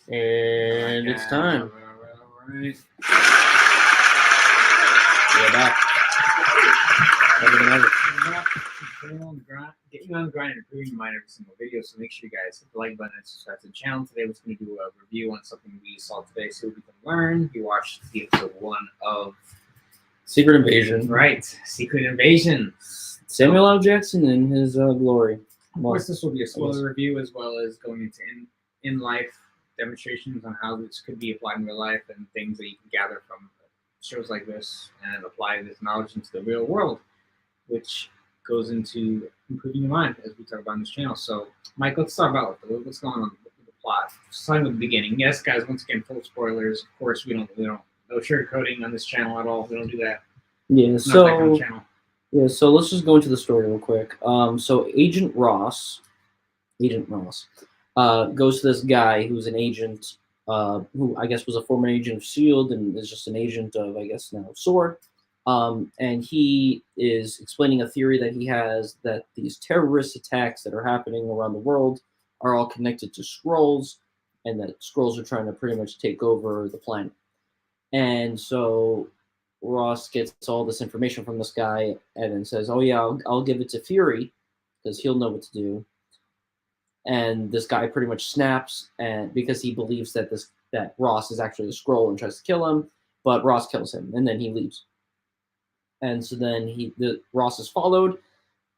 And it's time. All right. We're back. Better than ever. Getting you on the grind and improving your mind every single video. So make sure you guys hit the like button and subscribe to the channel. Today we're going to do a review on something we saw today so we can learn. We watched the episode 1 of Secret Invasion. Right, Secret Invasion. Samuel L. Jackson in his glory. Of course, this will be a spoiler review as well as going into in-life demonstrations on how this could be applied in real life and things that you can gather from shows like this and apply this knowledge into the real world, which goes into improving your mind as we talk about on this channel. So, Mike, let's start about what's going on with the plot. Starting with the beginning. Yes, guys, once again, full spoilers. Of course, we don't no sugarcoating on this channel at all. We don't do that. Yeah, It's not that kind of channel. Yeah, so let's just go into the story real quick. So Agent Ross goes to this guy who's an agent, who I guess was a former agent of S.H.I.E.L.D. and is just an agent of, I guess, now S.W.O.R.D. And he is explaining a theory that he has that these terrorist attacks that are happening around the world are all connected to Skrulls, and that Skrulls are trying to pretty much take over the planet. And so Ross gets all this information from this guy and then says, "Oh yeah, I'll give it to Fury because he'll know what to do." And this guy pretty much snaps, and because he believes that Ross is actually a Skrull and tries to kill him, but Ross kills him, and then he leaves. And so then Ross is followed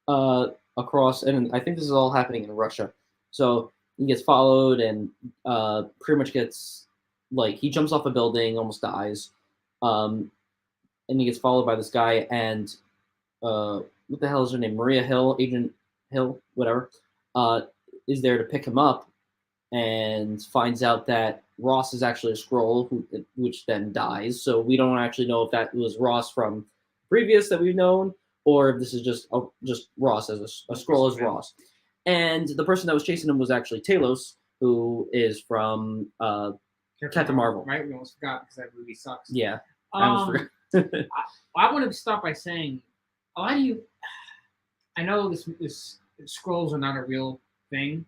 across, and I think this is all happening in Russia. So he gets followed and pretty much gets he jumps off a building, almost dies. And he gets followed by this guy, and what the hell is her name? Maria Hill, Agent Hill, whatever, is there to pick him up, and finds out that Ross is actually a Skrull, which then dies. So we don't actually know if that was Ross from previous that we've known, or if this is just Ross as a Skrull as Ross. And the person that was chasing him was actually Talos, who is from Captain Marvel. Right, we almost forgot because that movie sucks. Yeah, I almost forgot. I want to start by saying, a lot of you, I know this Skrulls are not a real thing.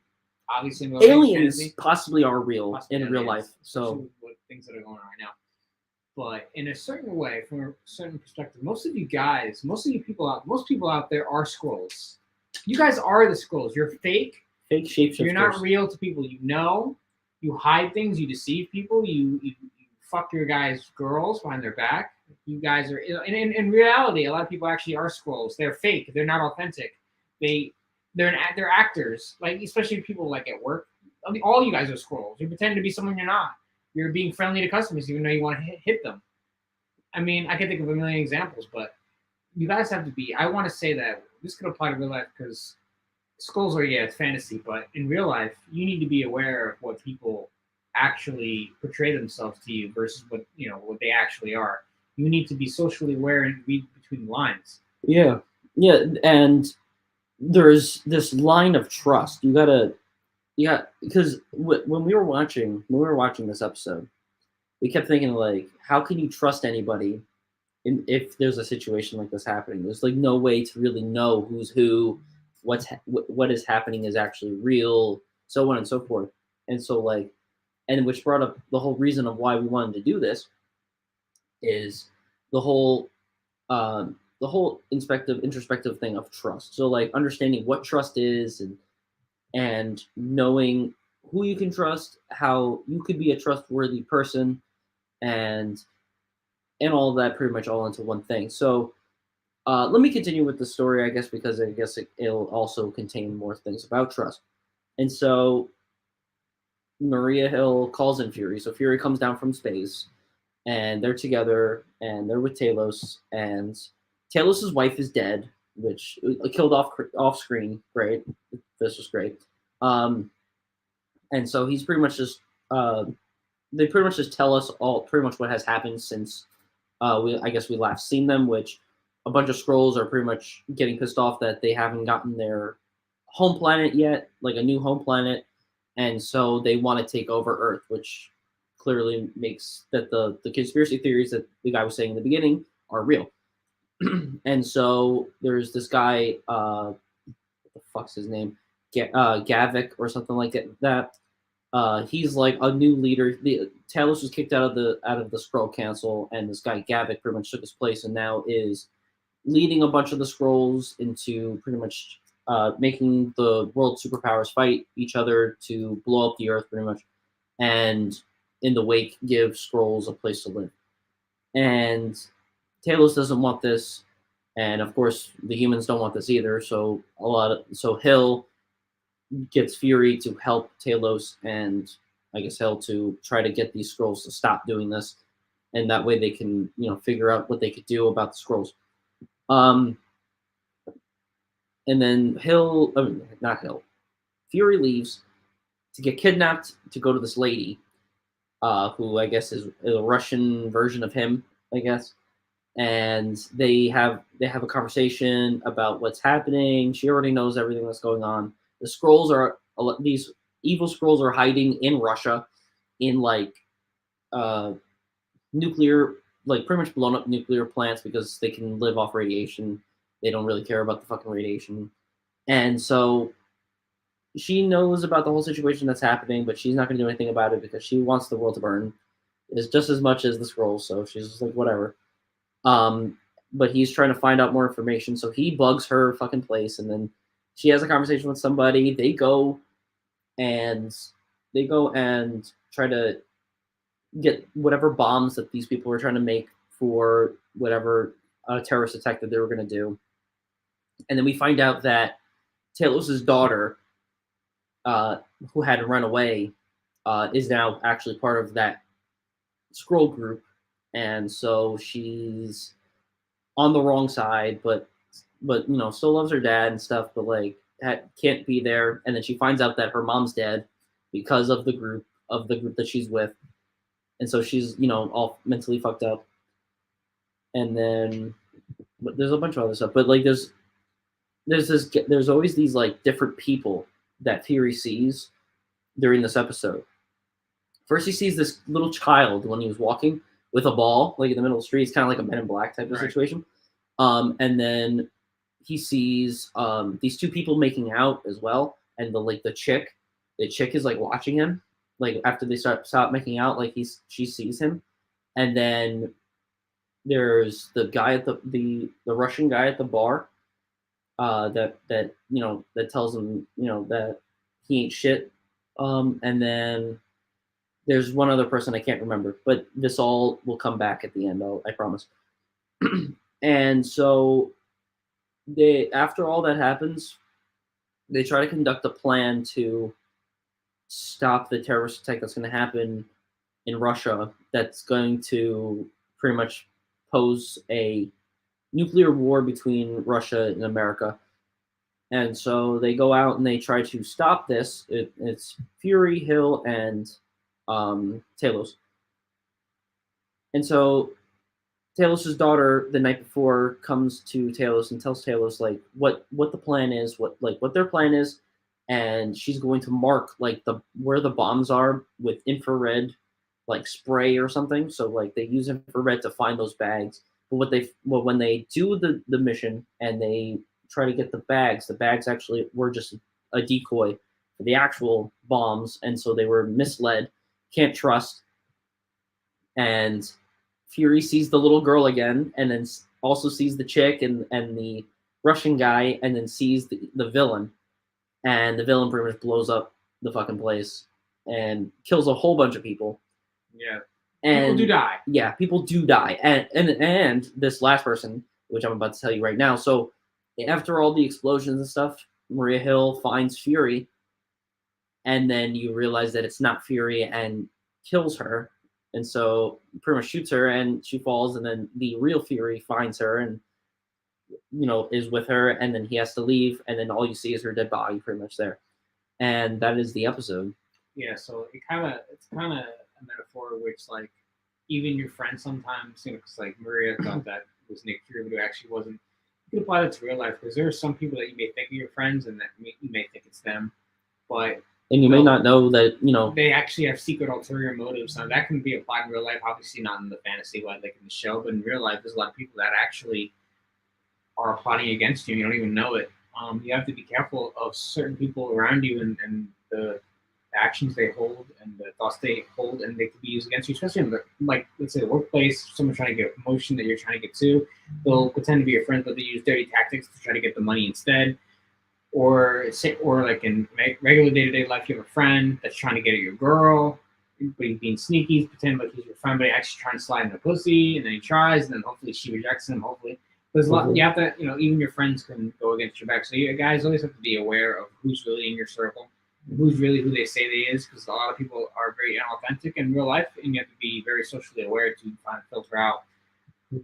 Obviously, aliens possibly are real in real life. So what things that are going on right now, but in a certain way, from a certain perspective, most of you people out there are Skrulls. You guys are the Skrulls. You're fake shapeshifters. You're not real to people you know. You hide things. You deceive people. You fuck your guys' girls behind their back. You guys are in reality. A lot of people actually are Skrulls. They're fake. They're not authentic. They're actors. Like, especially people like at work. I mean, all you guys are Skrulls. You're pretending to be someone you're not. You're being friendly to customers even though you want to hit them. I mean, I can think of a million examples, but you guys have to be. I want to say that this could apply to real life because Skrulls are, it's fantasy, but in real life, you need to be aware of what people actually portray themselves to you versus what they actually are. You need to be socially aware and read between the lines. Yeah, and there's this line of trust. Because when we were watching this episode, we kept thinking how can you trust anybody if there's a situation like this happening? There's no way to really know who's who, what is happening is actually real, so on and so forth. And so and which brought up the whole reason of why we wanted to do this is the whole introspective thing of trust. So understanding what trust is and knowing who you can trust, how you could be a trustworthy person, and all of that pretty much all into one thing. So let me continue with the story, I guess, because I guess it'll also contain more things about trust. And so Maria Hill calls in Fury. So Fury comes down from space, and they're together, and they're with Talos, and Talos's wife is dead, which killed off screen. Great, this was great. And so he's pretty much just they pretty much just tell us all pretty much what has happened since we last seen them, which a bunch of Skrulls are pretty much getting pissed off that they haven't gotten their home planet yet, a new home planet, and so they want to take over Earth, which clearly makes that the conspiracy theories that the guy was saying in the beginning are real. And so there's this guy, what the fuck's his name? Gavik or something like that. He's like a new leader. Talos was kicked out of the Skrull Council, and this guy Gavik pretty much took his place, and now is leading a bunch of the Skrulls into pretty much making the world superpowers fight each other to blow up the Earth, pretty much, and in the wake give Skrulls a place to live. And Talos doesn't want this, and of course the humans don't want this either. So Hill gets Fury to help Talos and I guess Hill to try to get these Skrulls to stop doing this, and that way they can figure out what they could do about the Skrulls. Um, and then not Hill, Fury leaves to get kidnapped to go to this lady, who I guess is a Russian version of him, I guess. And they have a conversation about what's happening. She already knows everything that's going on. The Skrulls are these evil Skrulls are hiding in Russia, in like nuclear, like pretty much blown up nuclear plants because they can live off radiation. They don't really care about the fucking radiation, and so she knows about the whole situation that's happening, but she's not going to do anything about it because she wants the world to burn, is just as much as the Skrulls. So she's just like whatever. Um, but he's trying to find out more information, so he bugs her fucking place, and then she has a conversation with somebody. And they go and try to get whatever bombs that these people were trying to make for whatever terrorist attack that they were going to do. And then we find out that Talos' daughter, who had run away, is now actually part of that Skrull group, and so she's on the wrong side, but still loves her dad and stuff, but like can't be there. And then she finds out that her mom's dead because of the group that she's with, and so she's all mentally fucked up. And then but there's a bunch of other stuff, but like there's always these like different people that Fury sees during this episode. First, he sees this little child when he was walking with a ball, like in the middle of the street. It's kind of like a Men in Black type of situation. And then he sees these two people making out as well, and the chick is like watching him, like after they stop making out, like she sees him, and then there's the guy at the Russian guy at the bar, that tells him that he ain't shit, and then there's one other person I can't remember, but this all will come back at the end. I promise. And so after all that happens, they try to conduct a plan to stop the terrorist attack that's going to happen in Russia. That's going to pretty much pose a nuclear war between Russia and America. And so they go out and they try to stop this. It's Fury, Hill, and Talos. And so Talos' daughter the night before comes to Talos and tells Talos like what the plan is, what their plan is, and she's going to mark like where the bombs are with infrared like spray or something. So like they use infrared to find those bags. But when they do the mission and they try to get the bags actually were just a decoy for the actual bombs, and so they were misled. Can't trust. And Fury sees the little girl again, and then also sees the chick and the Russian guy, and then sees the villain. And the villain pretty much blows up the fucking place and kills a whole bunch of people. Yeah. And people do die. Yeah, people do die. And this last person, which I'm about to tell you right now. So after all the explosions and stuff, Maria Hill finds Fury, and then you realize that it's not Fury and kills her. And so pretty much shoots her and she falls, and then the real Fury finds her and is with her, and then he has to leave, and then all you see is her dead body pretty much there. And that is the episode. Yeah, so it's kind of a metaphor which like even your friends sometimes, because like Maria thought that was Nick Fury, but it actually wasn't. You can apply that to real life because there are some people that you may think are your friends and that you may think it's them, but you may not know that they actually have secret ulterior motives. Now that can be applied in real life, obviously not in the fantasy like in the show, but in real life, there's a lot of people that actually are plotting against you. And you don't even know it. You have to be careful of certain people around you and the actions they hold and the thoughts they hold, and they could be used against you, especially in the, like, let's say the workplace. Someone trying to get a promotion that you're trying to get to, they'll pretend to be your friends, but they use dirty tactics to try to get the money instead. Or like in regular day-to-day life, you have a friend that's trying to get at your girl, but he's being sneaky, he's pretending like he's your friend, but he actually trying to slide in the pussy, and then he tries, and then hopefully she rejects him. Hopefully, there's a lot. You have to, even your friends can go against your back. So you guys always have to be aware of who's really in your circle, and who's really who they say they is, because a lot of people are very inauthentic in real life, and you have to be very socially aware to find filter out.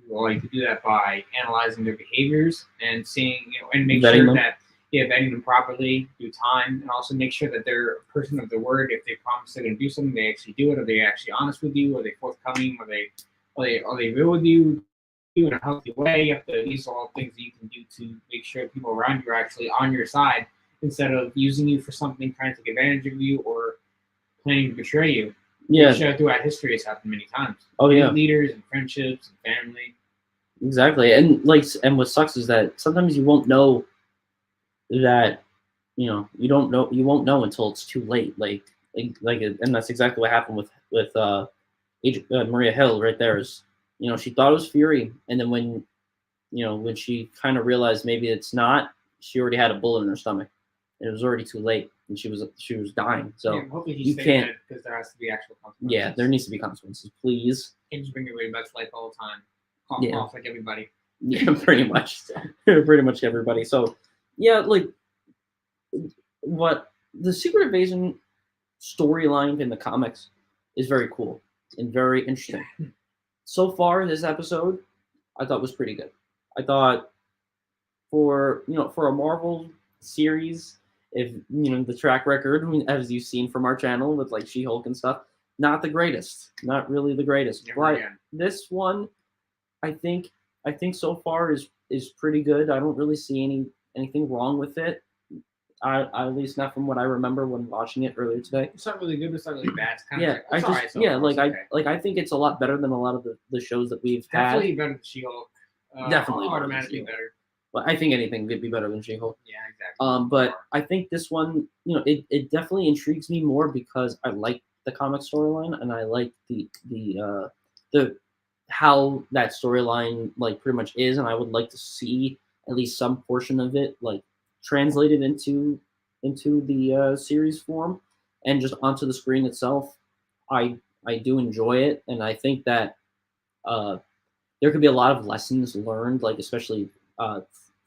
Well, you can do that by analyzing their behaviors and seeing, and make Vetting sure them. that vetting them properly through time, and also make sure that they're a person of their word. If they promise they're going to do something, they actually do it. Are they actually honest with you? Are they forthcoming? Are they real with you? In a healthy way. You have to. These are all things that you can do to make sure people around you are actually on your side, instead of using you for something, trying to take advantage of you, or planning to betray you. Yeah. Which throughout history has happened many times. Oh yeah. Leaders and friendships and family. Exactly, and what sucks is that sometimes you won't know that, you won't know until it's too late. And that's exactly what happened with Maria Hill right there. Is, she thought it was Fury, and then when she kind of realized maybe it's not, she already had a bullet in her stomach, and it was already too late, and she was dying. So hopefully you can't, because there has to be actual consequences. Yeah, there needs to be consequences, please. You can't just bring everybody back to life all the time. Off like everybody. Yeah, pretty much. Pretty much everybody. So, yeah, like, what the Secret Invasion storyline in the comics is very cool and very interesting. So far, this episode, I thought was pretty good. I thought for a Marvel series, if the track record, as you've seen from our channel with like She-Hulk and stuff, not the greatest, not really the greatest. But this one, I think so far is pretty good. I don't really see anything wrong with it. At least not from what I remember when watching it earlier today. It's not really good, but it's not really bad. It's kind of I think it's a lot better than a lot of the shows that we've definitely had. Better than She-Hulk. Definitely automatically better. Well, I think anything could be better than She-Hulk. Yeah, exactly. But I think this one, it definitely intrigues me more because I like the comic storyline, and I like the how that storyline like pretty much is, and I would like to see at least some portion of it like translated into the series form and just onto the screen itself. I do enjoy it, and I think that there could be a lot of lessons learned, like especially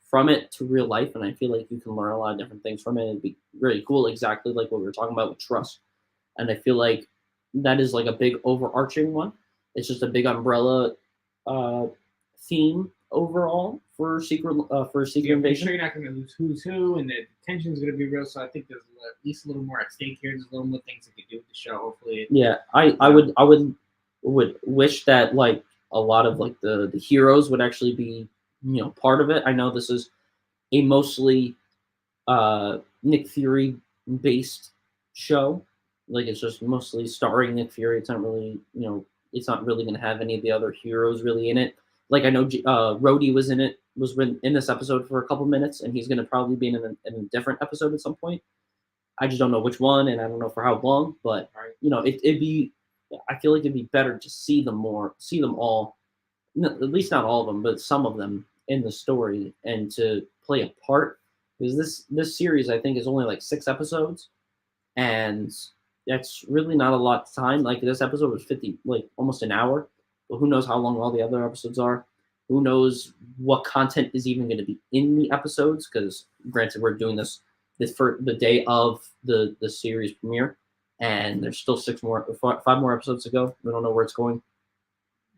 from it to real life, and I feel like you can learn a lot of different things from it. It'd be really cool, exactly like what we were talking about with trust, and I feel like that is like a big overarching one. It's just a big umbrella theme overall for Secret Invasion. I'm sure you're not going to lose who's who, and the tension's going to be real. So I think there's at least a little more at stake here. There's a little more things that could do with the show. Hopefully, I would wish that like a lot of like the heroes would actually be part of it. I know this is a mostly Nick Fury based show. Like it's just mostly starring Nick Fury. It's not really it's not really going to have any of the other heroes really in it. Like I know Rhodey was in this episode for a couple minutes, and he's going to probably be in a different episode at some point. I just don't know which one, and I don't know for how long. But it'd be. I feel like it'd be better to see them all, at least not all of them, but some of them in the story, and to play a part. Because this series I think is only like 6 episodes, and that's really not a lot of time. Like this episode was 50, like almost an hour. But who knows how long all the other episodes are? Who knows what content is even going to be in the episodes? Because granted, we're doing this for the day of the series premiere, and there's still 5 more episodes to go. We don't know where it's going.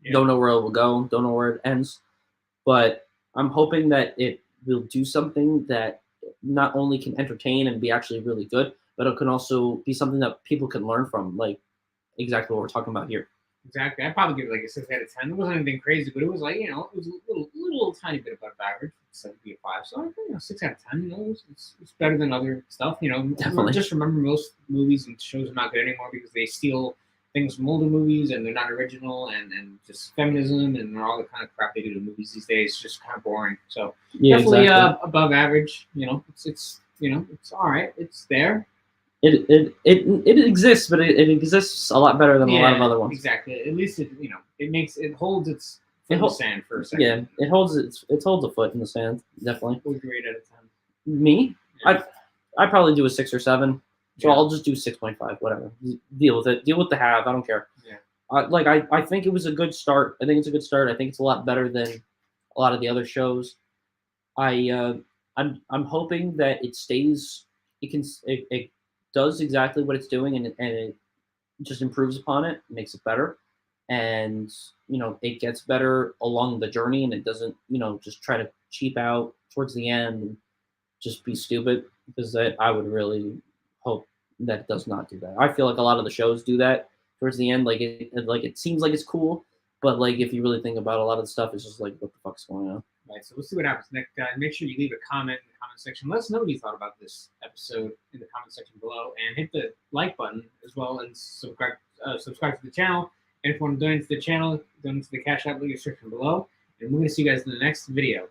Yeah. Don't know where it will go. Don't know where it ends. But I'm hoping that it will do something that not only can entertain and be actually really good, but it can also be something that people can learn from, like exactly what we're talking about here. Exactly. I'd probably give it like a 6 out of 10. It wasn't anything crazy, but it was like, it was a little tiny bit above average. So it'd be a 5. So I think 6 out of 10. It's better than other stuff. Definitely. Just remember, most movies and shows are not good anymore because they steal things from older movies and they're not original, and just feminism and all the kind of crap they do to movies these days is just kind of boring. So definitely above average. It's all right. It's there. It exists, but it exists a lot better than a lot of other ones. Exactly. At least it holds its foot in the It hol- sand for a second. Yeah, it holds a foot in the sand, definitely. What would you rate out of 10? Me, Yeah. I probably do a 6 or 7. So Yeah. I'll just do 6.5, whatever. Deal with it. Deal with the have. I don't care. Yeah. I think it was a good start. I think it's a good start. I think it's a lot better than a lot of the other shows. I'm hoping that it stays. It does exactly what it's doing, and it just improves upon it, makes it better, and it gets better along the journey, and it doesn't just try to cheap out towards the end and just be stupid, because I would really hope that it does not do that. I feel like a lot of the shows do that towards the end. It seems like it's cool, but like if you really think about it, a lot of the stuff, is just like, what the fuck's going on? Right, so we'll see what happens next, guys. Make sure you leave a comment in the comment section. Let us know what you thought about this episode in the comment section below, and hit the like button as well, and subscribe to the channel. And if you want to donate to the channel, donate to the Cash App link in the description below. And we're going to see you guys in the next video.